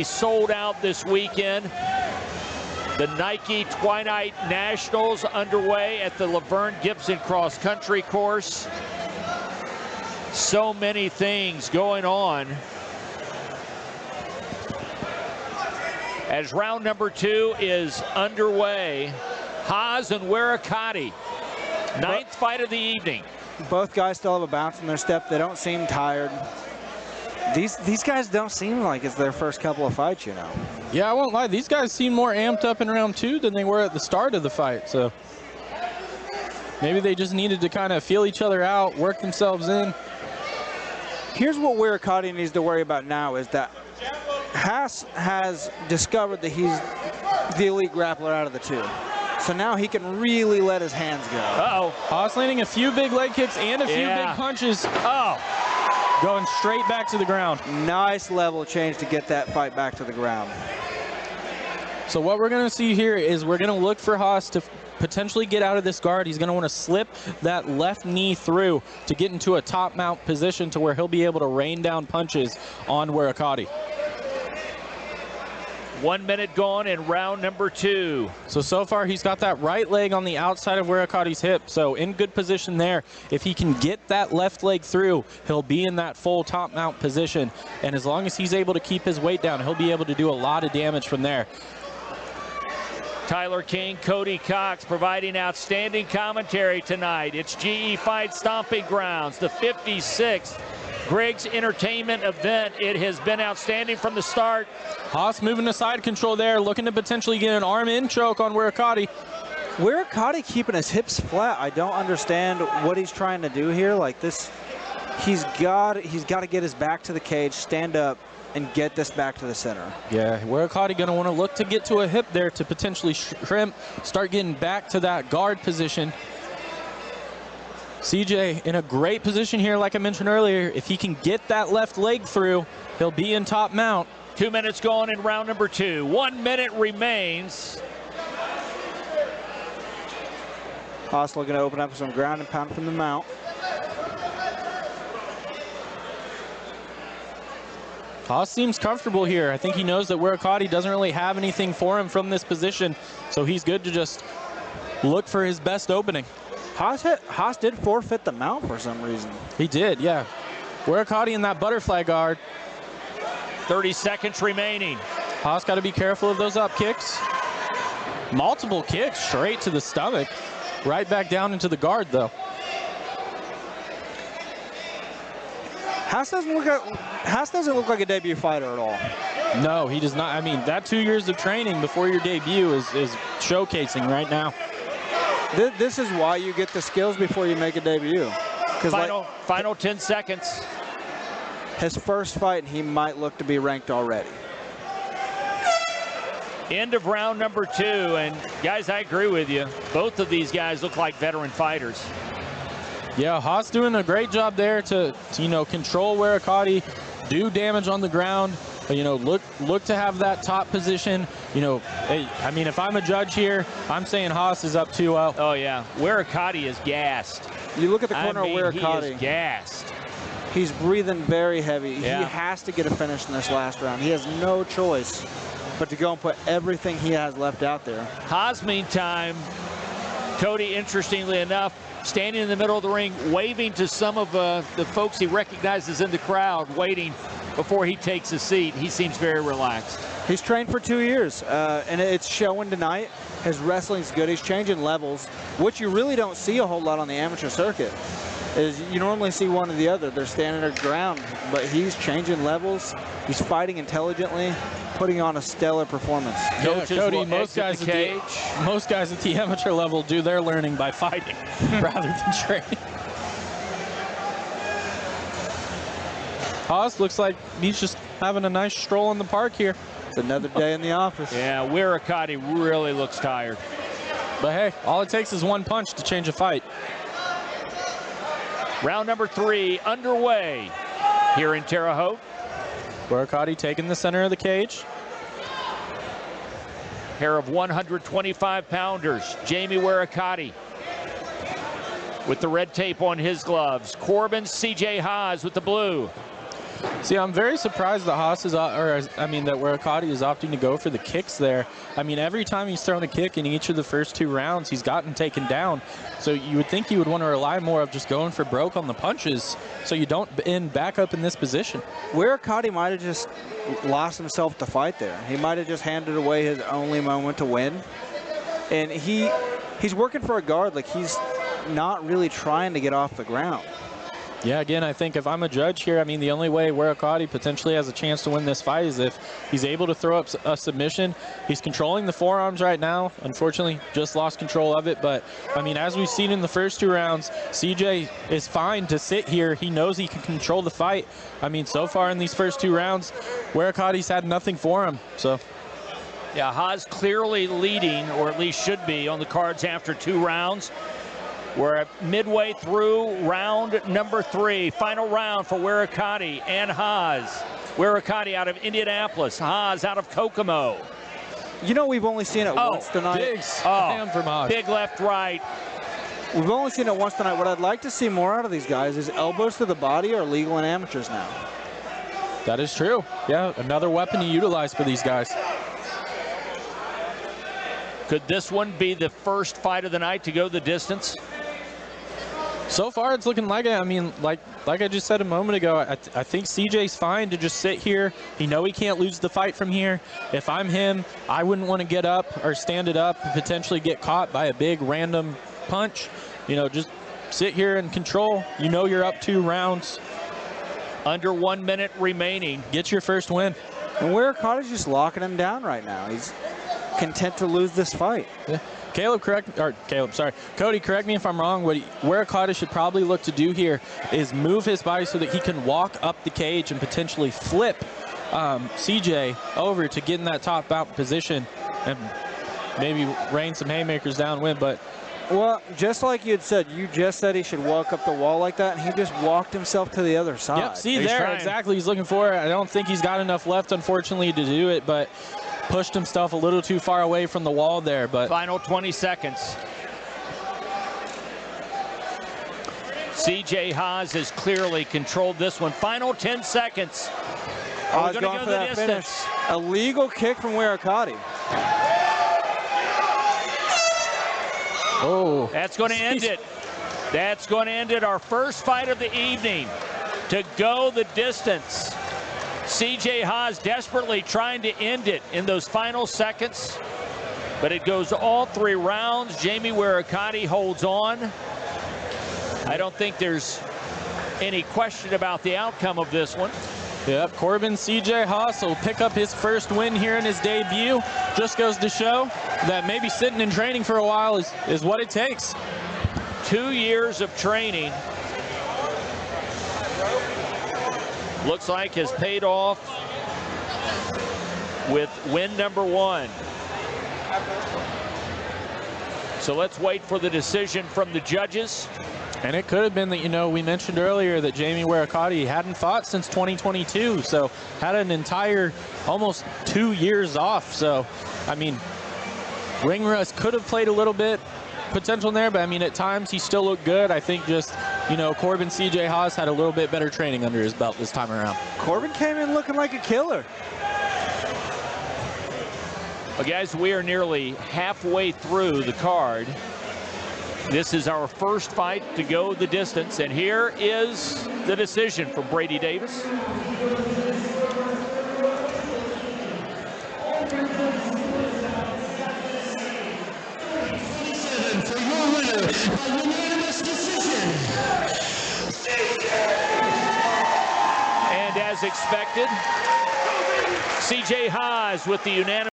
Sold out this weekend. The Nike Twilight Nationals underway at the Laverne Gibson Cross Country Course. So many things going on as round number 2 is underway. Haas and Wericati, 9th fight of the evening. Both guys still have a bounce in their step. They don't seem tired. These guys don't seem like it's their first couple of fights, you know. Yeah, I won't lie. These guys seem more amped up in round 2 than they were at the start of the fight. So maybe they just needed to kind of feel each other out, work themselves in. Here's what Wericati needs to worry about now is that Haas has discovered that he's the elite grappler out of the two. So now he can really let his hands go. Uh-oh. Haas landing a few big leg kicks and a few big punches. Oh. Going straight back to the ground. Nice level change to get that fight back to the ground. So what we're going to see here is we're going to look for Haas to potentially get out of this guard. He's going to want to slip that left knee through to get into a top mount position to where he'll be able to rain down punches on Wericati. 1 minute gone in round number 2. So far he's got that right leg on the outside of Wericati's hip. So in good position there. If he can get that left leg through, he'll be in that full top mount position. And as long as he's able to keep his weight down, he'll be able to do a lot of damage from there. Tyler King, Cody Cox providing outstanding commentary tonight. It's GE Fight Stomping Grounds, the 56th Griggs Entertainment event. It has been outstanding from the start. Haas moving to side control there, looking to potentially get an arm in choke on Wericati. Wericati keeping his hips flat. I don't understand what he's trying to do here. Like this, he's got to get his back to the cage, stand up, and get this back to the center. Yeah, Wericati going to want to look to get to a hip there to potentially shrimp, start getting back to that guard position. CJ in a great position here, like I mentioned earlier. If he can get that left leg through, he'll be in top mount. 2 minutes gone in round number 2. 1 minute remains. Haas looking to open up some ground and pound from the mount. Haas seems comfortable here. I think he knows that Wericati doesn't really have anything for him from this position, so he's good to just look for his best opening. Haas did forfeit the mount for some reason. He did, yeah. Wericati in that butterfly guard. 30 seconds remaining. Haas got to be careful of those up kicks. Multiple kicks straight to the stomach. Right back down into the guard, though. Haas doesn't look like a debut fighter at all. No, he does not. I mean, that 2 years of training before your debut is showcasing right now. This is why you get the skills before you make a debut. Final 10 seconds. His first fight, he might look to be ranked already. End of round number 2, and guys, I agree with you. Both of these guys look like veteran fighters. Yeah, Haas doing a great job there to control Wericati, do damage on the ground. Look to have that top position. I mean, if I'm a judge here, I'm saying Haas is up 2-0. Oh yeah, Wericati is gassed. You look at the corner of Wericati. He is gassed. He's breathing very heavy. Yeah. He has to get a finish in this last round. He has no choice but to go and put everything he has left out there. Haas, meantime, Cody, interestingly enough, standing in the middle of the ring, waving to some of the folks he recognizes in the crowd, waiting before he takes a seat. He seems very relaxed. He's trained for 2 years, and it's showing tonight. His wrestling's good. He's changing levels, which you really don't see a whole lot on the amateur circuit. Is you normally see one or the other. They're standing their ground, but he's changing levels. He's fighting intelligently, putting on a stellar performance. Yeah, Cody, most guys at the amateur level do their learning by fighting rather than training. Haas looks like he's just having a nice stroll in the park here. It's another day in the office. Yeah, Wericati really looks tired. But hey, all it takes is one punch to change a fight. Round number 3 underway here in Terre Haute. Wericati taking the center of the cage. Pair of 125-pounders. Jamie Wericati with the red tape on his gloves. Corbin C.J. Haas with the blue. See, I'm very surprised that Haas is, that Wericati is opting to go for the kicks there. I mean, every time he's thrown a kick in each of the first 2 rounds, he's gotten taken down. So you would think he would want to rely more of just going for broke on the punches so you don't end back up in this position. Wericati might have just lost himself to fight there. He might have just handed away his only moment to win. And he's working for a guard, like he's not really trying to get off the ground. Yeah, again, I think if I'm a judge here, I mean, the only way Wericati potentially has a chance to win this fight is if he's able to throw up a submission. He's controlling the forearms right now. Unfortunately, just lost control of it. But, I mean, as we've seen in the first 2 rounds, CJ is fine to sit here. He knows he can control the fight. I mean, so far in these first 2 rounds, Wericati's had nothing for him. So, yeah, Haas clearly leading, or at least should be, on the cards after 2 rounds. We're midway through round number 3. Final round for Wericati and Haas. Wericati out of Indianapolis, Haas out of Kokomo. You know, we've only seen it once tonight. Big slam from Haas. Big left, right. We've only seen it once tonight. What I'd like to see more out of these guys is elbows to the body are legal in amateurs now. That is true. Yeah, another weapon to utilize for these guys. Could this one be the first fight of the night to go the distance? So far, it's looking like it. I mean, like I just said a moment ago, I think CJ's fine to just sit here. He can't lose the fight from here. If I'm him, I wouldn't want to get up or stand it up and potentially get caught by a big random punch. You know, just sit here and control. You know you're up 2 rounds. Under 1 minute remaining. Get your first win. And Wericati's just locking him down right now. He's content to lose this fight. Yeah. Cody, correct me if I'm wrong. What Wericati should probably look to do here is move his body so that he can walk up the cage and potentially flip CJ over to get in that top bout position and maybe rain some haymakers downwind. But well, just like you said he should walk up the wall like that, and he just walked himself to the other side. Yep, see there, exactly. He's looking for it. I don't think he's got enough left, unfortunately, to do it, but pushed himself a little too far away from the wall there. But final 20 seconds. CJ Haas has clearly controlled this one. Final 10 seconds. Are we going to go the distance? A legal kick from Wericati. Oh, that's going to end it. That's going to end it. Our first fight of the evening to go the distance. CJ Haas desperately trying to end it in those final seconds, but it goes all 3 rounds. Jamie Wericati holds on. I don't think there's any question about the outcome of this one. Yep, Corbin CJ Haas will pick up his first win here in his debut. Just goes to show that maybe sitting and training for a while is what it takes. 2 years of training. Looks like has paid off with win number 1. So let's wait for the decision from the judges. And it could have been that, you know, we mentioned earlier that Jamie Wericati hadn't fought since 2022, so had an entire almost 2 years off. So, I mean, ring rust could have played a little bit potential there, but I mean, at times he still looked good. I think just, you know, Corbin CJ Haas had a little bit better training under his belt this time around. Corbin came in looking like a killer. Well, guys, we are nearly halfway through the card. This is our first fight to go the distance, and here is the decision from Brady Davis. For your winner by unanimous decision. And as expected, CJ Haas with the unanimous